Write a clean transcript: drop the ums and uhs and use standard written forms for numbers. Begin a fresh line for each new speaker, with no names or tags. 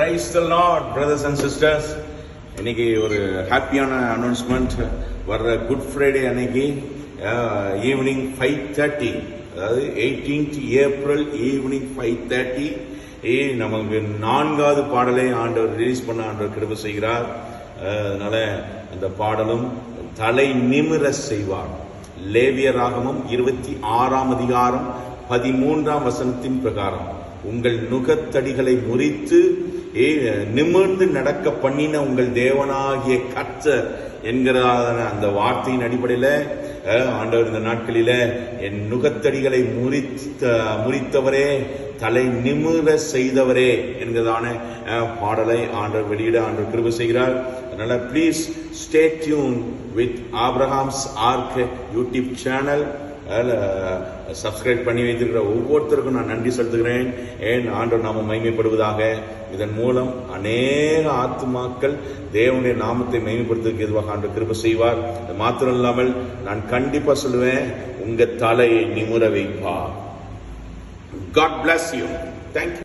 Praise the Lord, brothers and sisters. இன்னைக்கு ஒரு ஹாப்பியான அனௌன்ஸ்மெண்ட். வர்ற குட் ஃப்ரைடே அன்னைக்கு ஈவினிங் 5:30, அதாவது 18th ஏப்ரல் ஈவினிங் 5:30 நமக்கு 4வது பாடலை ஆண்டவர் ரிலீஸ் பண்ண ஆண்டவர் கிருபை செய்கிறார். அதனால அந்த பாடலும் தலை நிமிர செய்வார். லேவியராகமம் 26ஆம் அதிகாரம் 13ஆம் வசனத்தின் பிரகாரம் உங்கள் நுகத்தடிகளை முறித்து நிமிர்ந்து நடக்க பண்ணின உங்கள் தேவனாகிய கர்த்தர் என்கிற அந்த வார்த்தையின் அடிப்படையில ஆண்டவர் இந்த நாட்களில என் நுகத்தடிகளை முறித்தவரே, தலை நிமிர செய்தவரே என்கிறதான பாடலை ஆண்டவர் வெளியிட ஆண்டவர் கிருபை செய்கிறார். அதனால please stay tuned with Abraham's ark YouTube channel. Subscribe பண்ணி வைத்திருக்கிற ஒவ்வொருத்தருக்கும் நான் நன்றி செலுத்துகிறேன். ஏன் ஆண்டவர் நாம மகிமைப்படுவதாக. இதன் மூலம் அநேக ஆத்துமாக்கள் தேவனுடைய நாமத்தை மகிமைப்படுத்துவதற்கு எதுவாக ஆண்டவர் கிருபை செய்வார். அது மாத்திரம் இல்லாமல் நான் கண்டிப்பா சொல்லுவேன், உங்க தலையை நிமிர வைப்பார். God bless you. Thank you.